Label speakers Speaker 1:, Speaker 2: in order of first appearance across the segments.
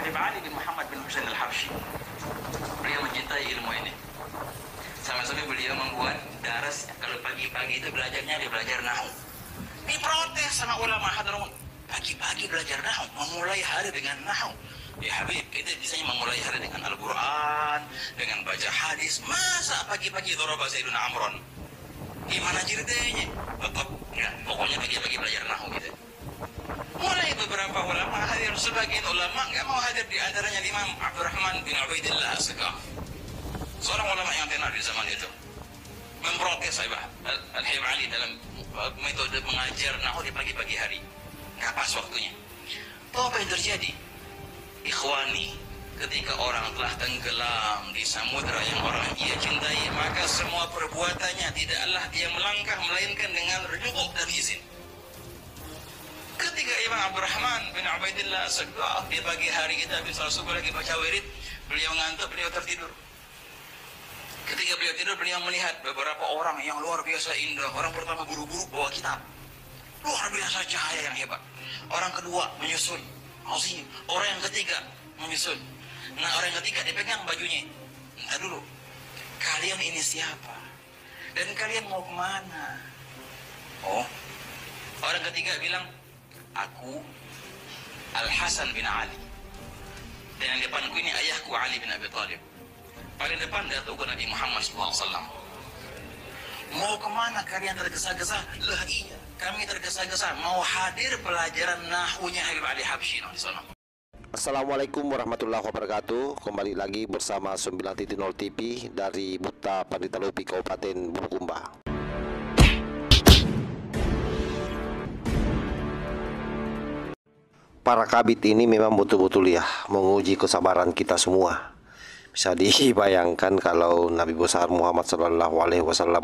Speaker 1: Habib Ali bin Muhammad bin Husain al-Habsyi. Beliau mencintai ilmu ini. Sampai-sampai beliau membuat daras, kalau pagi-pagi itu belajarnya dia belajar nahwu. Diprotes sama ulama Hadramaut. Pagi-pagi belajar nahwu, memulai hari dengan nahwu. Ya Habib, kita biasanya memulai hari dengan Al-Quran, dengan baca hadis. Masa pagi-pagi Dharaba Zaidun Amron? Gimana ceritanya? Tetap, ya, pokoknya pagi-pagi belajar nahwu gitu. Mulai beberapa ulama hadir, sebagian ulama nggak mau hadir, di antaranya Imam Abdurrahman bin Ubaidillah As-Sakaf, seorang ulama yang tenar di zaman itu, memprotes Al-Habib Ali dalam metode mengajar nahwu di pagi-pagi hari. Nggak pas waktunya. Tahu apa yang terjadi? Ikhwani, ketika orang telah tenggelam di samudera yang orang ia cintai, maka semua perbuatannya tidaklah dia melangkah melainkan dengan rujuk dan izin. Ketika Imam Abdurrahman bin Ubaidillah As-Sakaf di pagi hari kita habis salat subuh lagi baca wirid, beliau ngantuk, beliau tertidur. Ketika beliau tidur, beliau melihat beberapa orang yang luar biasa indah. Orang pertama buru-buru bawa kitab, luar biasa cahaya yang hebat. Orang kedua menyusun, azim. Orang yang ketiga menyusun. Nah, orang yang ketiga dipegang bajunya. Entah dulu, kalian ini siapa? Dan kalian mau kemana? Oh, orang ketiga bilang, aku Al-Hasan bin Ali. Dan yang depanku ini ayahku Ali bin Abi Thalib. Paling depan datuk Nabi Muhammad SAW. Mau kemana kalian tergesa-gesa? Lah iya, kami tergesa-gesa mau hadir pelajaran nahwunya Habib Ali Habsyi di sana.
Speaker 2: Assalamualaikum warahmatullahi wabarakatuh. Kembali lagi bersama 9.0 TV dari Buta Pandita Lupi Kabupaten Bulukumba. Para kabit ini memang betul-betul ya menguji kesabaran kita semua. Bisa dibayangkan kalau Nabi besar Muhammad SAW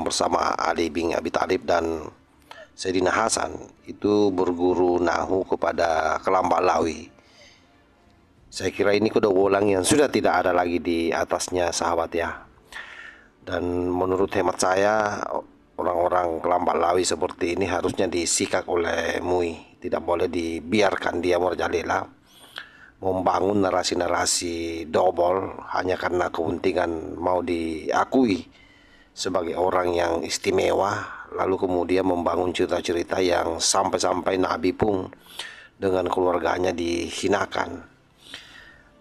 Speaker 2: bersama Ali bin Abi Thalib dan Sayyidina Hasan itu berguru nahwu kepada Kelambak Lawi. Saya kira ini kedowolang yang sudah tidak ada lagi di atasnya, sahabat ya. Dan menurut hemat saya, orang-orang Kelambak Lawi seperti ini harusnya disikap oleh MUI. Tidak boleh dibiarkan dia merajalela membangun narasi-narasi dobol hanya karena kepentingan mau diakui sebagai orang yang istimewa, lalu kemudian membangun cerita-cerita yang sampai-sampai Nabi pun dengan keluarganya dihinakan.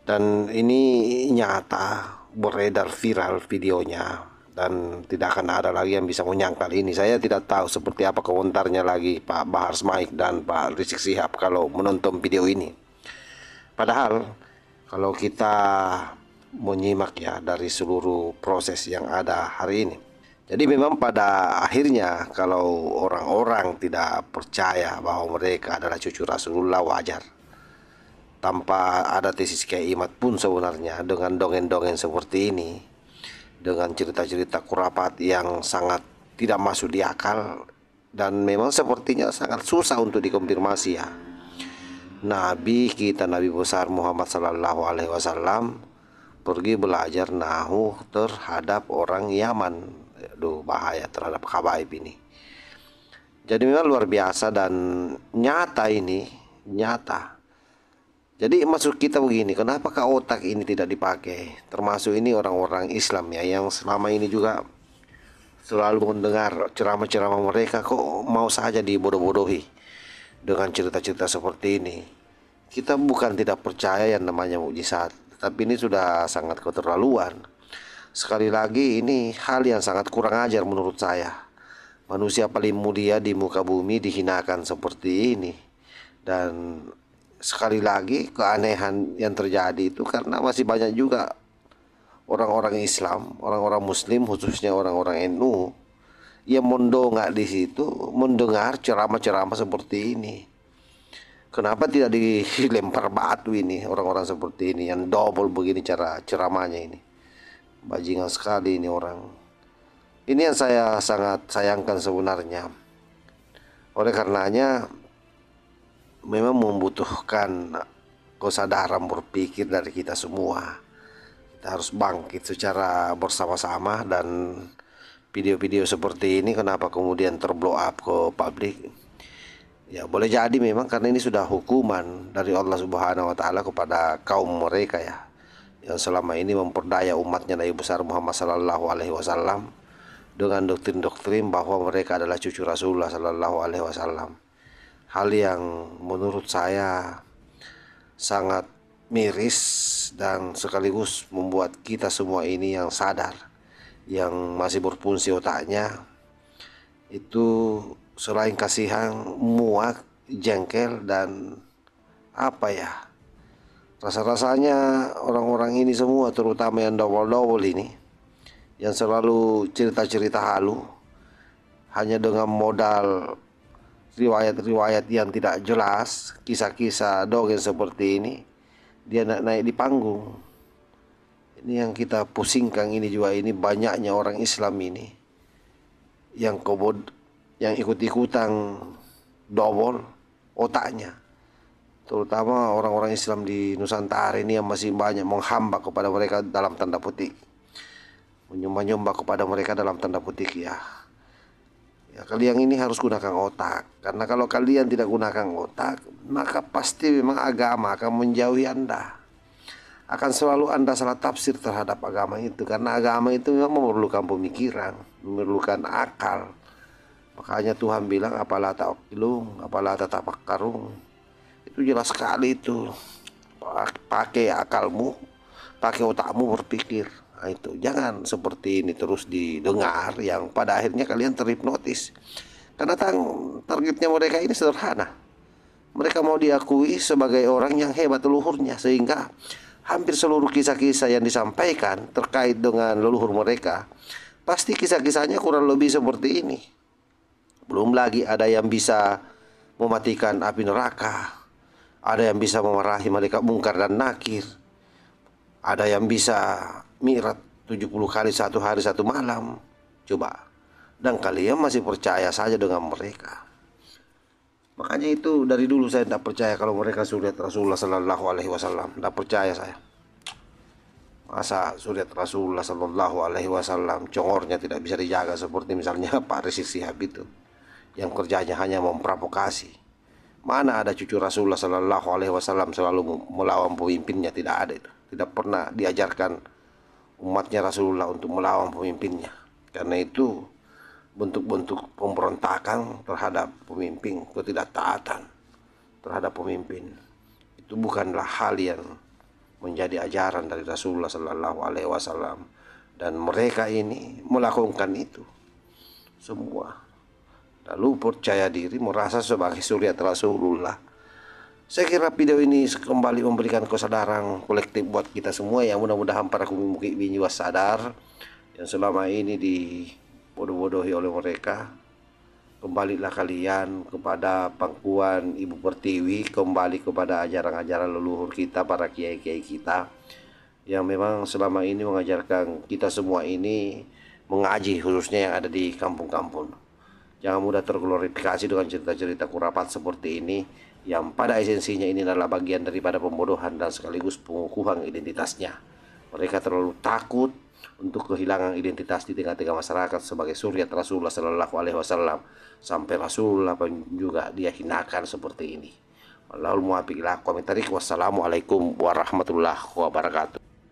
Speaker 2: Dan ini nyata, beredar viral videonya, dan tidak akan ada lagi yang bisa menyangkal ini. Saya tidak tahu seperti apa komentarnya lagi Pak Bahar Smaik dan Pak Rizik Sihab kalau menonton video ini. Padahal kalau kita menyimak ya dari seluruh proses yang ada hari ini, jadi memang pada akhirnya kalau orang-orang tidak percaya bahwa mereka adalah cucu Rasulullah, wajar. Tanpa ada tesis keimat pun sebenarnya, dengan dongeng-dongeng seperti ini, dengan cerita-cerita kurapat yang sangat tidak masuk di akal, dan memang sepertinya sangat susah untuk dikonfirmasi ya. Nabi kita, Nabi besar Muhammad SAW pergi belajar nahwu terhadap orang Yaman. Aduh, bahaya terhadap habaib ini. Jadi memang luar biasa dan nyata ini, nyata. Jadi maksud kita begini, kenapakah otak ini tidak dipakai? Termasuk ini orang-orang Islam ya, yang selama ini juga selalu mendengar ceramah-ceramah mereka, kok mau saja dibodoh-bodohi dengan cerita-cerita seperti ini. Kita bukan tidak percaya yang namanya mukjizat, tapi ini sudah sangat keterlaluan. Sekali lagi ini hal yang sangat kurang ajar menurut saya. Manusia paling mulia di muka bumi dihinakan seperti ini. Dan sekali lagi keanehan yang terjadi itu karena masih banyak juga orang-orang Islam, orang-orang Muslim, khususnya orang-orang NU yang mendongak di situ, mendengar ceramah-ceramah seperti ini. Kenapa tidak dilempar batu ini orang-orang seperti ini yang double begini cara ceramahnya ini? Bajingan sekali ini orang. Ini yang saya sangat sayangkan sebenarnya. Oleh karenanya memang membutuhkan kesadaran berpikir dari kita semua. Kita harus bangkit secara bersama-sama, dan video-video seperti ini kenapa kemudian terblow up ke publik? Ya boleh jadi memang karena ini sudah hukuman dari Allah Subhanahu wa taala kepada kaum mereka ya, yang selama ini memperdaya umatnya Nabi besar Muhammad sallallahu alaihi wasallam dengan doktrin-doktrin bahwa mereka adalah cucu Rasulullah sallallahu alaihi wasallam. Hal yang menurut saya sangat miris dan sekaligus membuat kita semua ini yang sadar, yang masih berfungsi otaknya, itu selain kasihan, muak, jengkel, dan apa ya, rasa-rasanya orang-orang ini semua, terutama yang double-double ini, yang selalu cerita-cerita halu hanya dengan modal riwayat-riwayat yang tidak jelas, kisah-kisah dongeng seperti ini, dia naik di panggung. Ini yang kita pusingkan ini juga, ini banyaknya orang Islam ini yang ikut-ikutan double otaknya, terutama orang-orang Islam di Nusantara ini yang masih banyak menghamba kepada mereka dalam tanda petik, menyembah-nyembah kepada mereka dalam tanda petik ya. Ya, kalian ini harus gunakan otak, karena kalau kalian tidak gunakan otak, maka pasti memang agama akan menjauhi Anda. Akan selalu Anda salah tafsir terhadap agama itu, karena agama itu memang memerlukan pemikiran, memerlukan akal. Makanya Tuhan bilang apalah ta'qilun, apalah tatafakkarun. Itu jelas sekali itu. Pakai akalmu, pakai otakmu berpikir. Nah, itu jangan seperti ini terus didengar yang pada akhirnya kalian terhipnotis. Karena targetnya mereka ini sederhana. Mereka mau diakui sebagai orang yang hebat leluhurnya, sehingga hampir seluruh kisah-kisah yang disampaikan terkait dengan leluhur mereka pasti kisah-kisahnya kurang lebih seperti ini. Belum lagi ada yang bisa mematikan api neraka, ada yang bisa memarahi malaikat mungkar dan nakir, ada yang bisa mi'raj 70 kali satu hari satu malam. Coba, dan kalian masih percaya saja dengan mereka. Makanya itu dari dulu saya tidak percaya kalau mereka suriat Rasulullah Sallallahu Alaihi Wasallam. Tidak percaya saya. Masa suriat Rasulullah Sallallahu Alaihi Wasallam congornya tidak bisa dijaga seperti misalnya Pak Rizik Sihab itu, yang kerjanya hanya memprovokasi. Mana ada cucu Rasulullah Sallallahu Alaihi Wasallam selalu melawan pemimpinnya? Tidak ada itu. Tidak pernah diajarkan umatnya Rasulullah untuk melawan pemimpinnya. Karena itu bentuk-bentuk pemberontakan terhadap pemimpin, ketidaktaatan terhadap pemimpin, itu bukanlah hal yang menjadi ajaran dari Rasulullah Sallallahu Alaihi Wasallam. Dan mereka ini melakukan itu semua, lalu percaya diri merasa sebagai suriat Rasulullah. Saya kira video ini kembali memberikan kesadaran kolektif buat kita semua ya. Mudah-mudahan para kumukik binjua sadar yang selama ini dibodoh-bodohi oleh mereka. Kembalilah kalian kepada pangkuan Ibu Pertiwi, kembali kepada ajaran-ajaran leluhur kita, para kiai-kiai kita yang memang selama ini mengajarkan kita semua ini mengaji, khususnya yang ada di kampung-kampung. Jangan mudah terglorifikasi dengan cerita-cerita kurapat seperti ini, yang pada esensinya ini adalah bagian daripada pembodohan dan sekaligus pengukuhan identitasnya. Mereka terlalu takut untuk kehilangan identitas di tengah-tengah masyarakat sebagai suriat Rasulullah Sallallahu Alaihi Wasallam, sampai Rasulullah pun juga dia hinakan seperti ini. Wallahul muwaffiq ila aqwamit thariq. Wassalamualaikum warahmatullahi wabarakatuh.